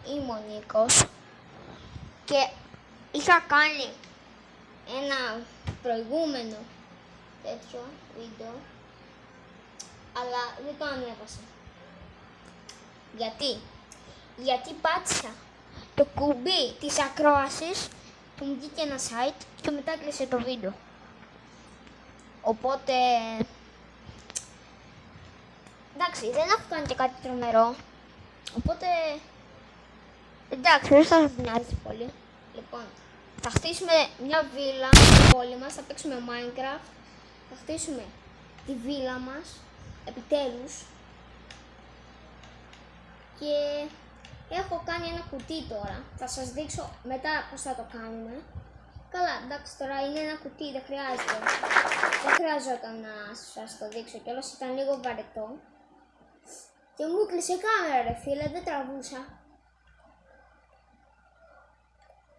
είμαι ο Νίκος και είχα κάνει ένα προηγούμενο τέτοιο βίντεο, αλλά δεν το ανέβασα. Γιατί πάτησα το κουμπί της ακρόασης και μου βγήκε ένα site και μετά κλείσε το βίντεο. Οπότε, εντάξει, δεν έχω κάνει και κάτι τρομερό. Οπότε, εντάξει, δεν θα σας νοιάζει πολύ. Λοιπόν, θα χτίσουμε μια βίλα στην πόλη μας, θα παίξουμε Minecraft. Θα χτίσουμε τη βίλα μας, επιτέλους. Και έχω κάνει ένα κουτί τώρα. Θα σας δείξω μετά πώς θα το κάνουμε. Καλά, εντάξει, τώρα είναι ένα κουτί, δεν χρειάζεται. Δεν χρειαζόταν να σας το δείξω κιόλας, ήταν λίγο βαρετό. Και μου κλείσε η κάμερα ρε φίλε, δεν τραβούσα.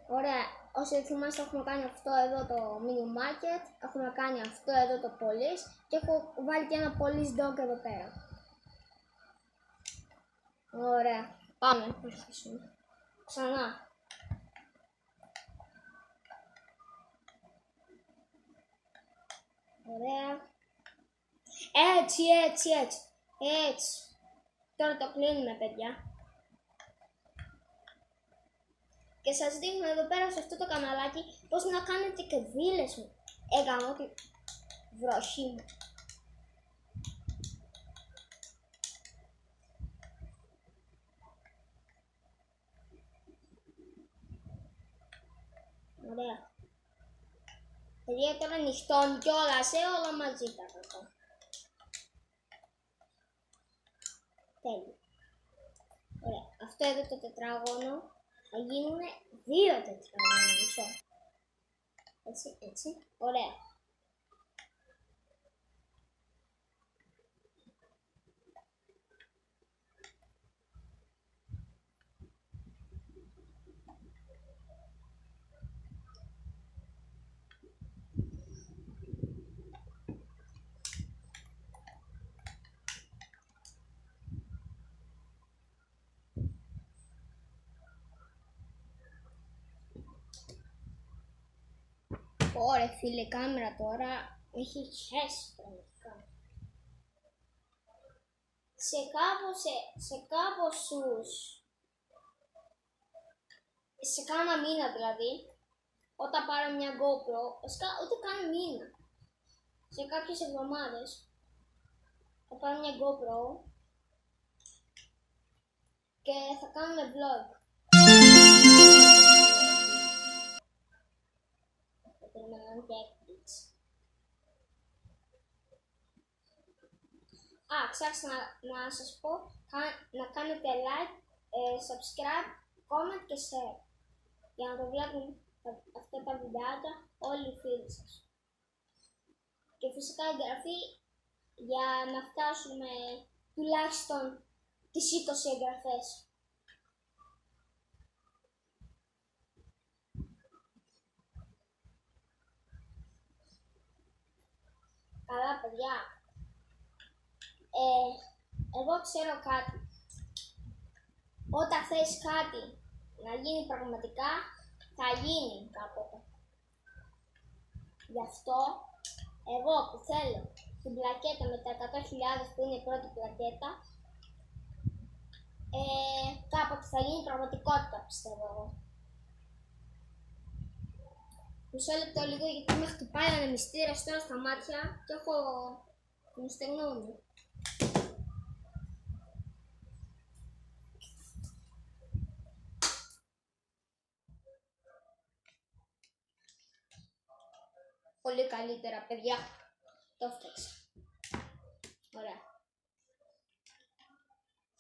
Ωραία, όσοι θυμάστε έχουμε κάνει αυτό εδώ το mini market, έχουμε κάνει αυτό εδώ το police και έχω βάλει και ένα police dog εδώ πέρα. Ωραία, πάμε να αρχίσουμε. Ξανά. Ωραία. Έτσι. Τώρα το κλείνουμε, παιδιά. Και σας δείχνω εδώ πέρα σε αυτό το καναλάκι πώς να κάνετε και βίλες μου. Έγαμε τη βροχή μου. Ωραία. Παιδιά, τώρα νυχτώνει κιόλας, όλα μαζί τα κακό. Τέλειο. Ωραία. Αυτό εδώ το τετράγωνο θα γίνουν 2 τετράγωνα, μισό. Έτσι. Ωραία. Ωραία φίλε, η κάμερα τώρα έχει χέσει πραγματικά. Σε κάνα μήνα δηλαδή, όταν πάρω μια GoPro, ούτε καν μήνα, σε κάποιες εβδομάδες, θα πάρω μια GoPro και θα κάνουμε vlog. Ξέχασα να σας πω να κάνετε like, subscribe, comment και share για να το βλέπουν αυτά τα βιντεάκια όλοι οι φίλοι σας. Και φυσικά εγγραφή για να φτάσουμε τουλάχιστον τις 20 εγγραφές. Καλά παιδιά, εγώ ξέρω κάτι. Όταν θες κάτι να γίνει πραγματικά, θα γίνει κάποτε. Γι' αυτό, εγώ που θέλω την πλακέτα με τα 100.000 που είναι η πρώτη πλακέτα, κάποτε θα γίνει πραγματικότητα, πιστεύω εγώ. Μισό λεπτό λίγο, γιατί με χτυπάει ο ανεμιστήρας τώρα στα μάτια και έχω την στεγνώμη. Πολύ καλύτερα, παιδιά. Το φτιάξα. Ωραία.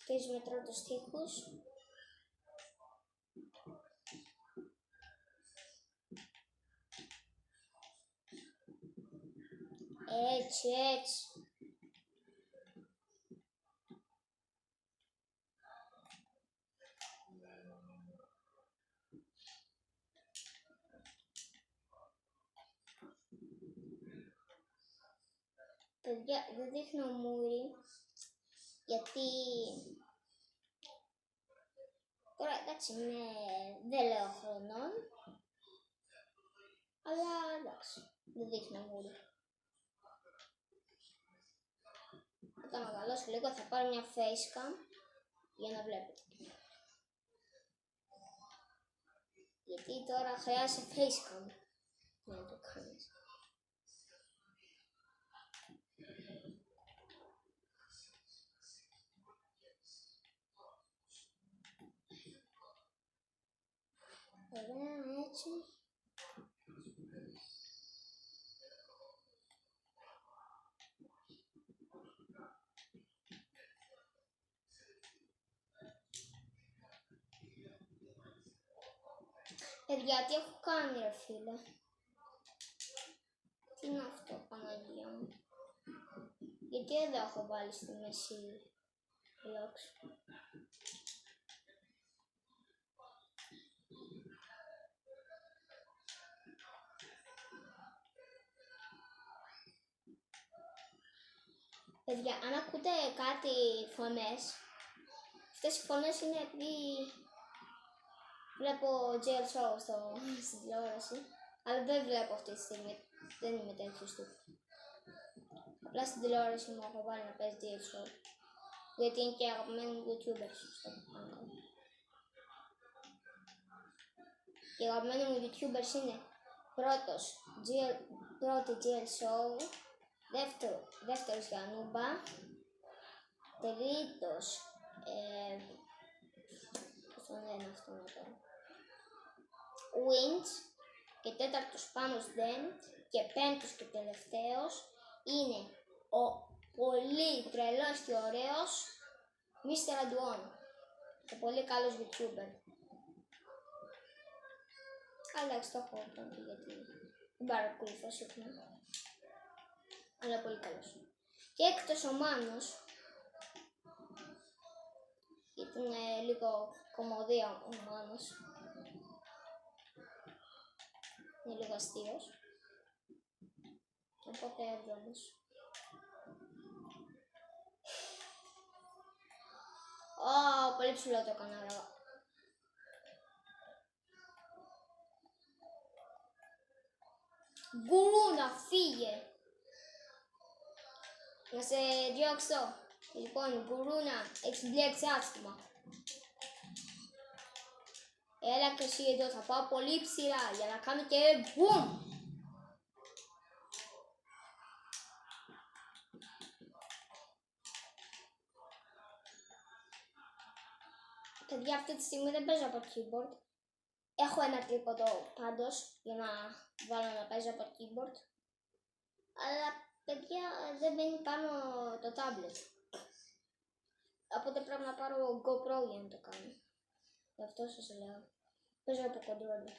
Χτίζουμε τώρα τους τοίχους. Έτσι. Παιδιά, δεν δείχνω μούρι, γιατί Τώρα εντάξει δεν λέω χρονών, αλλά εντάξει, δεν δείχνει μούρι. Όταν μεγαλώσω λίγο θα πάρω μια facecam για να βλέπετε. Γιατί τώρα χρειάζεται facecam για να το κάνεις. Ωραία, έτσι. Παιδιά, τι έχω κάνει ρε φίλε. Τι είναι αυτό, Παναγία μου. Γιατί εδώ έχω βάλει στη μέση blocks. Παιδιά, αν ακούτε κάτι φωνές, αυτές οι φωνές είναι επειδή βλέπω GL Show στην τηλεόραση, αλλά δεν βλέπω αυτή τη στιγμή, δεν είμαι τέτοιος του. Απλά στην τηλεόραση μου έχω βάλει να παίζει GL Show, γιατί είναι και αγαπημένοι YouTubers στο κανάλι. Και οι αγαπημένοι μου YouTubers είναι πρώτη GL Show, δεύτερος Γιαννούμπα, τρίτος, πώς το λένε αυτό τώρα, Winch, και τέταρτος Πάνος Dent, και πέμπτος και τελευταίος είναι ο πολύ τρελός και ωραίος Mr. Αντουόν, ο πολύ καλός YouTuber. Αλλά εντάξει, το έχω πει γιατί δεν παρακολουθώ συχνά. Αλλά πολύ καλός. Και έκτος ο Μάνος, γιατί είναι λίγο κομμωδία ο Μάνος. Είναι λίγο αστείος. Οπότε έβδομος. Πολύ ψηλό το κανάλι. Γκουρούνα, φύγε! Να σε διώξω. Λοιπόν, Γκουρούνα, έχεις μπλέξει άσχημα. Έλα και εσύ εδώ, θα πάω πολύ ψηλά για να κάνω και μπουμ! Παιδιά, αυτή τη στιγμή δεν παίζω από keyboard. Έχω ένα τρίποδο πάντως για να βάλω να παίζω από keyboard. Αλλά παιδιά δεν μπαίνει πάνω το tablet. Οπότε πρέπει να πάρω GoPro για να το κάνω. Γι' αυτό σας λέω. Παίζω από controller.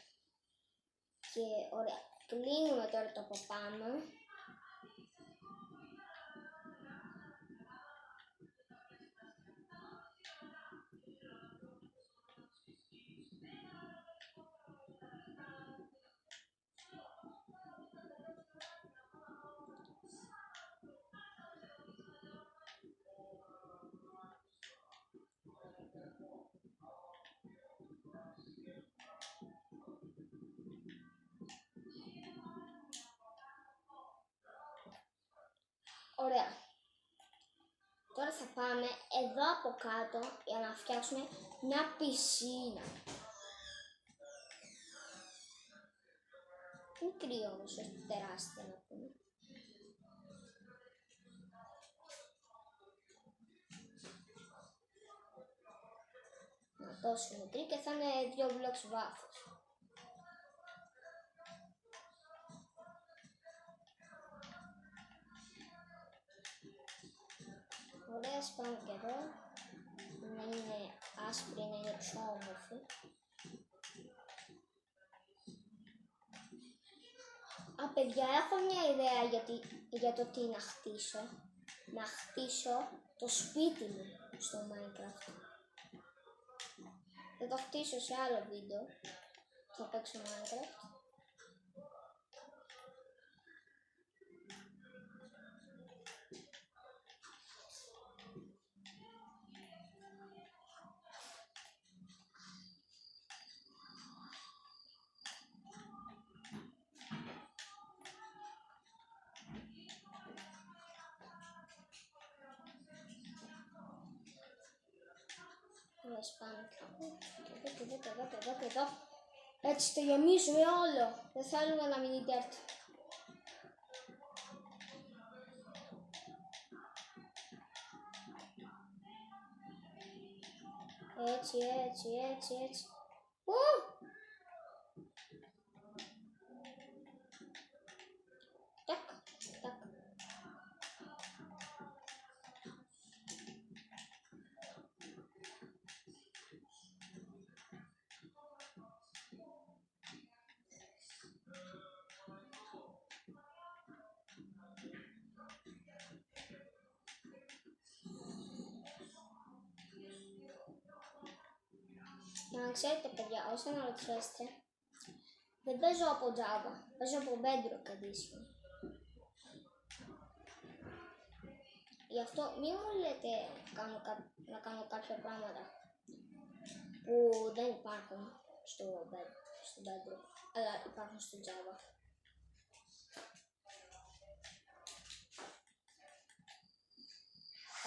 Και ωραία. Κλείνουμε τώρα το από πάνω. Ωραία. Τώρα θα πάμε εδώ από κάτω για να φτιάξουμε μια πισίνα. Μικρή όμως, όχι τεράστια να πούμε. Τόσο μικρή και θα είναι 2 blocks βάθος. Ωραία, σπάμε και εδώ. Να είναι άσπρη, να είναι πιο όμορφη. Παιδιά, έχω μια ιδέα για το τι να χτίσω. Να χτίσω το σπίτι μου στο Minecraft. Θα το χτίσω σε άλλο βίντεο. Θα παίξω Minecraft. Πάμε και εδώ. Έτσι το γεμίζουμε όλο. Δεν θέλουμε να μείνει dirt. Έτσι. Τακ. Για να ξέρετε παιδιά, όσο αναρωτιέστε, δεν παίζω από Java, παίζω από Bedrock Edition. Γι' αυτό μην μου λέτε να κάνω κάποια πράγματα που δεν υπάρχουν στο Bedrock, αλλά υπάρχουν στο Java.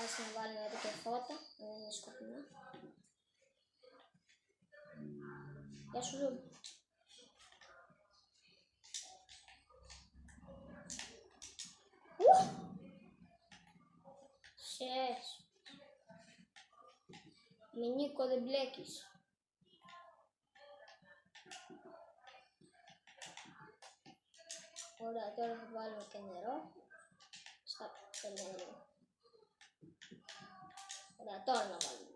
Ας να βάλουμε εδώ και φώτα, δεν είναι σκοπινά. Γεια σου Ζου. Σες. Με Νίκο δεν μπλέκεις. Ωραία, τώρα θα βάλουμε και νερό. Σκάψε νερό. Ωραία, τώρα να βάλουμε.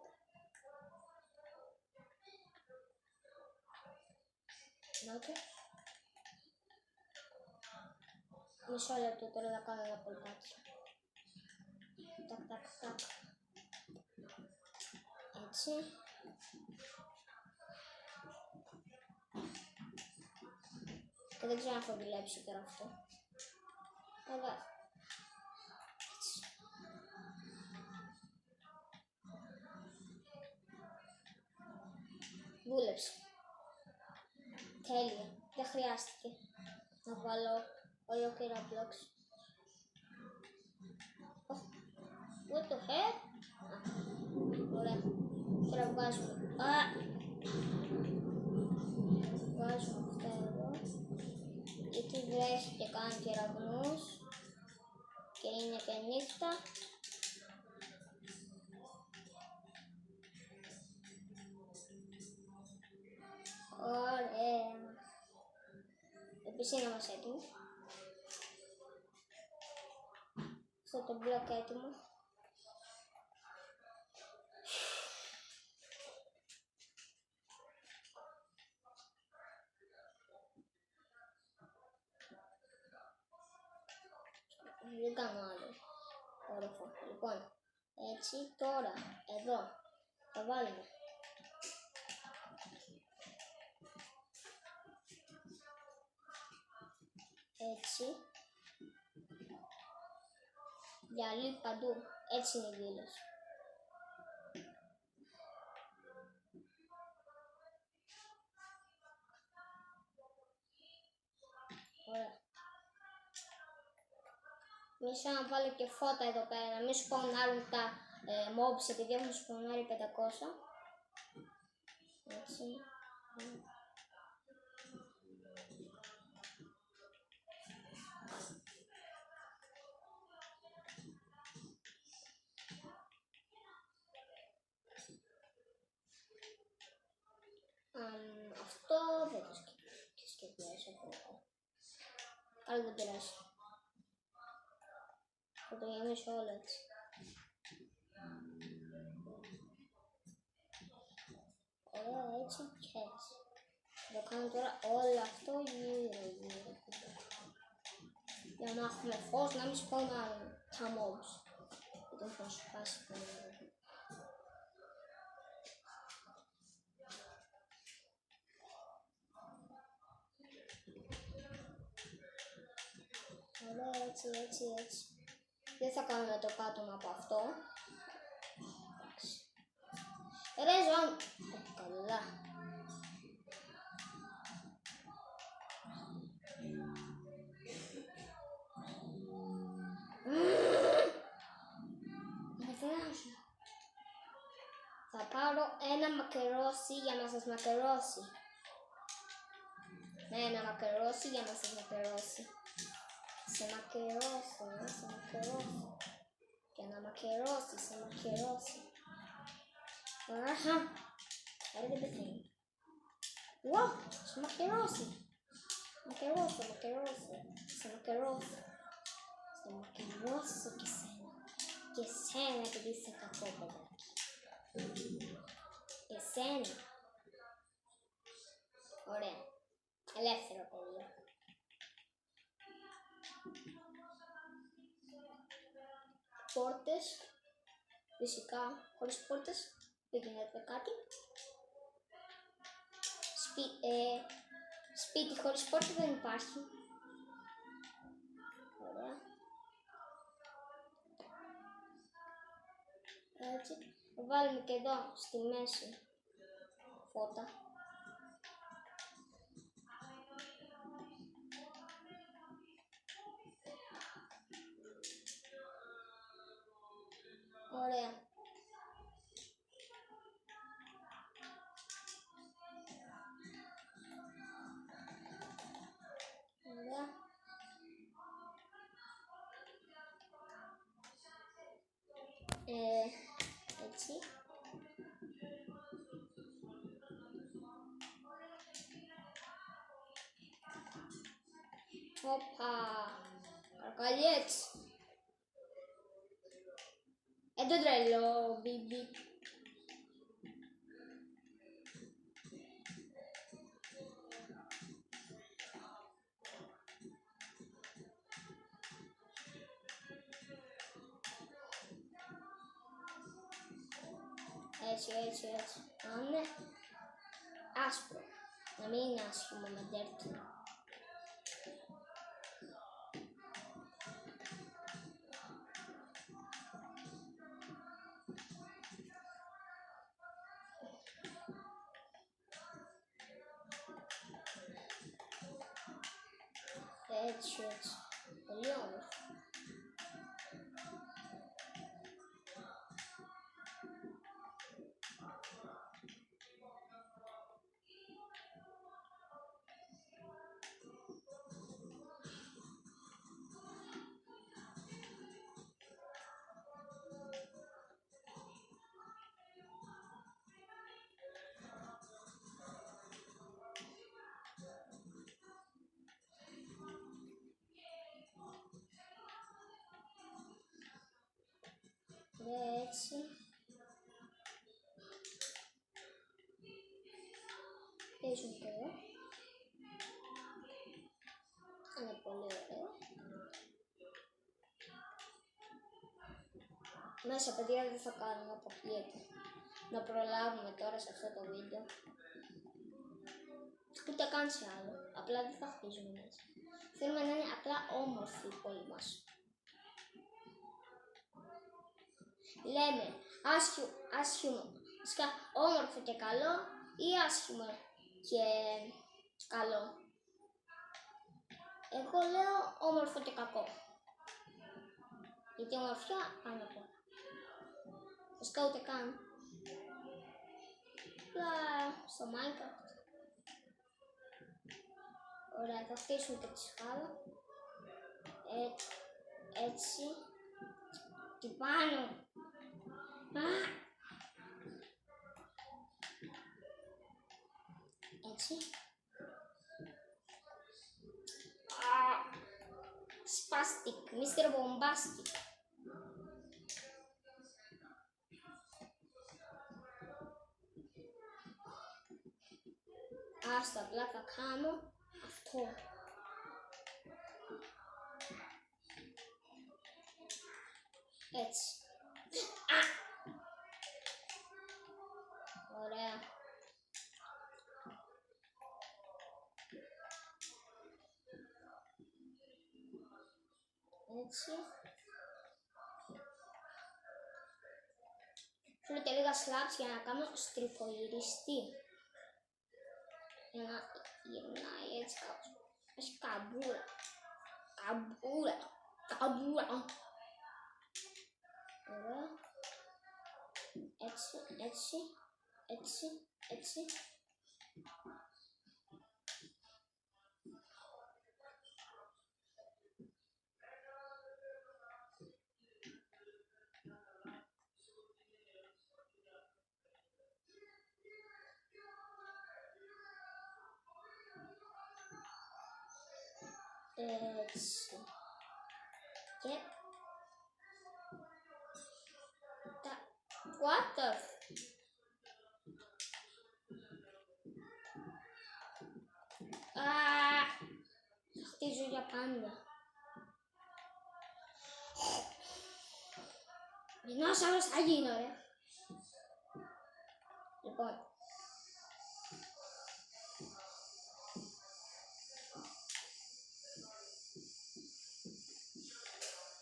Νάτο. Μισό λεπτό, τώρα θα κάνω ένα πολπάκι. Τακ. Έτσι. Και δεν ξέρω αν θα δουλέψει τώρα αυτό. Αλλά έτσι. Δούλεψε. Τέλεια. Δεν χρειάστηκε να βάλω ολόκληρα blocks. What the heck? Ωραία. Τώρα βγάζουμε. Βγάζουμε αυτά εδώ. Γιατί βρέχει και κάνει κεραυνούς. Και είναι και νύχτα. Ωραία. Η πισίνα μας έτοιμη. Αυτό το μπλοκ έτοιμο. Δεν κάνω άλλο όροφο. Λοιπόν, έτσι τώρα, εδώ, θα βάλουμε έτσι, γυαλί παντού, έτσι είναι η δήλωση. Ωραία. Μισό να βάλω και φώτα εδώ πέρα, να μην σπονάρουν τα mobs επειδή έχουν σπονάρει 500. Έτσι. Αυτό δεν το σκεφτιάζω. Αλλά δεν πειράζει. Θα το γεμίσω όλο έτσι. Ωραία, έτσι και έτσι. Θα το κάνω τώρα όλο αυτό γύρω. Για να έχουμε φως, να μην σπονάρουν τα mobs. Δεν θα σου πάσει κανένα. Ωραία, έτσι. Δεν θα κάνουμε το πάτωμα από αυτό. Ρε ζώα. Καλά. Θα πάρω ένα μακερώσει για να σας μακερώσει. Ναι, να μακερώσει για να σας μακερώσει. Σε μακερώσει, σε μακερώσει. Για να μακερώσει, σε μακερώσει. Αχα, άρα δεν πεθαίνει. Ω, σε μακερώσει. Μακερώσει, μακερώσει. Σε μακερώσει. Σε μακερώσει και σένα. Και σένα επειδή είσαι κακό παιδάκι. Και σένα. Ωραία. Ελεύθερο παιδί. Πόρτες. Φυσικά, χωρίς πόρτες δεν γίνεται κάτι. Σπίτι χωρίς πόρτα δεν υπάρχει. Ωραία. Έτσι. Θα βάλουμε και εδώ στη μέση φώτα. Ωραία. Ωραία. Έτσι. Όπα. Παρακαλεί έτσι. Το τρελό, μπιμπι. Έτσι. Να είναι άσπρο. Να μην είναι άσχημο με dirt. Έτσι. Πολύ όμορφο. Έτσι. Παίζουμε και εδώ. Είναι πολύ ωραίο. Μέσα παιδιά δεν θα κάνουμε, αποκλείεται. Να προλάβουμε τώρα σε αυτό το βίντεο. Ούτε καν σε άλλο. Απλά δεν θα χτίζουμε μέσα. Θέλουμε να είναι απλά όμορφη η πόλη μας. Λέμε άσχημο, όμορφο και καλό ή άσχημο και καλό. Εγώ λέω όμορφο και κακό. Γιατί ομορφιά πάνω από όλα. Φυσικά ούτε καν. Στο Minecraft. Ωραία, θα χτίσουμε και τη σκάλα. Έτσι. Και πάνω. Έτσι. Spastic, Mr. Bombastic. Άστα, απλά θα κάνω αυτό. Έτσι. Ωραία. Έτσι. Θέλω και λίγα slabs για να κάνω στριφογυριστή. Για να γυρνάει έτσι κάπως. Έχει καμπούρα. Ωραία. Έτσι. έτσι, έτσι. Έτσι. Και what the θα χτίζω για πάντα. Δεινόσαυρος θα γίνω, ρε. Λοιπόν.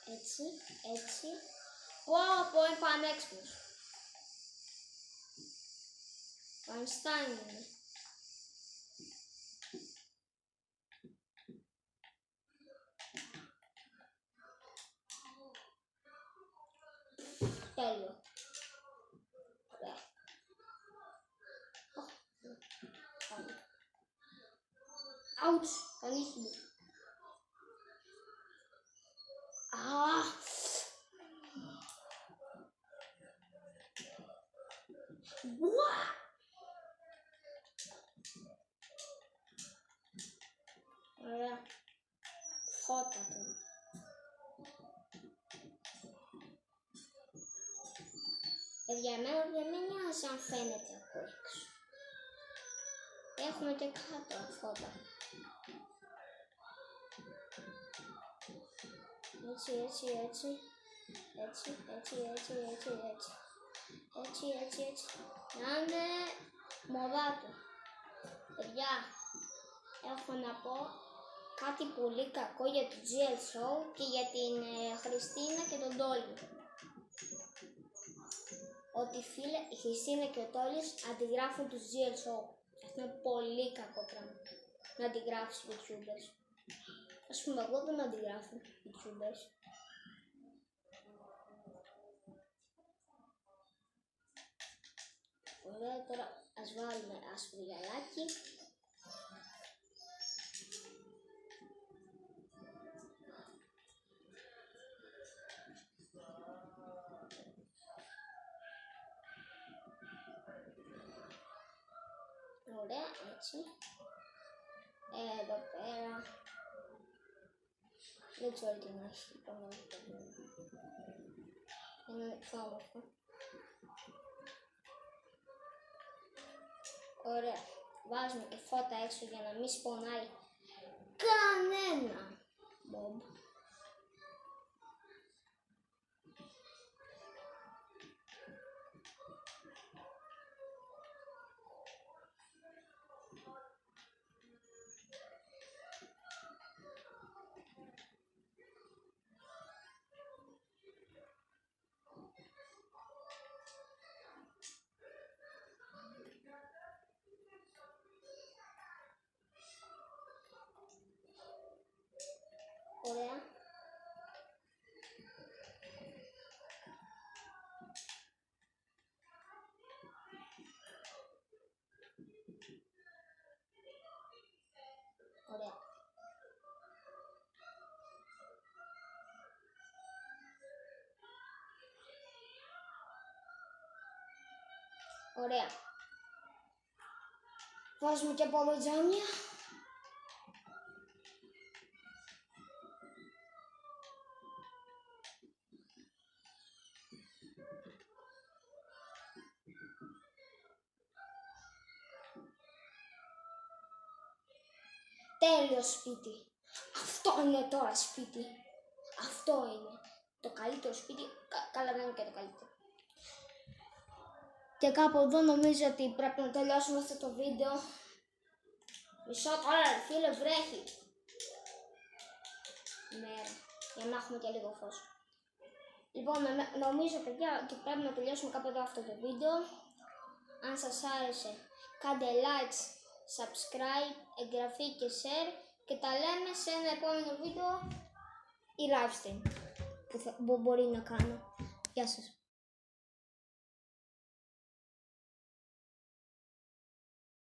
Έτσι, έτσι. Πω, είναι πανέξυπνος. Ο Einstein είναι. Τέλειο. Ωραία. Ouch, κανείς μου. Ωραία. Φώτα τώρα. Παιδιά, εμένα δεν με νοιάζει αν φαίνεται από έξω. Έχουμε και κάτω φώτα. Έτσι, έτσι, έτσι. Έτσι, έτσι, έτσι, έτσι, έτσι. Έτσι, έτσι, έτσι. Να είναι μωράτο. Παιδιά, έχω να πω κάτι πολύ κακό για το GL Show και για την Χριστίνα και τον Τόλι. Ότι φίλε, η Χριστίνα και ο Τόλις αντιγράφουν τους GL Show. Αυτό είναι πολύ κακό πράγμα. Να αντιγράφεις YouTubers. Ας πούμε, εγώ δεν αντιγράφω YouTubers. Ωραία, τώρα ας βάλουμε άσπρο γυαλάκι. Ωραία, έτσι. Εδώ πέρα. Δεν ξέρω τι να έχει. Είναι πιο όμορφο. Ωραία. Βάζουμε και φώτα έξω για να μην σπονάει κανένα mob. Ωραία. Ωραία. Ωραία. Βάζουμε και από εδώ τζάμια. Τέλειο σπίτι. Αυτό είναι τώρα σπίτι. Αυτό είναι το καλύτερο σπίτι. Καλά, δεν είναι και το καλύτερο. Και κάπου εδώ νομίζω ότι πρέπει να τελειώσουμε αυτό το βίντεο. Μισό τώρα, φίλε, βρέχει. Ναι, για να έχουμε και λίγο φως. Λοιπόν, νομίζω, παιδιά, ότι πρέπει να τελειώσουμε κάπου εδώ αυτό το βίντεο. Αν σας άρεσε, κάντε likes, subscribe, εγγραφή και share. Και τα λέμε σε ένα επόμενο βίντεο ή live stream που μπορεί να κάνω. Γεια σας.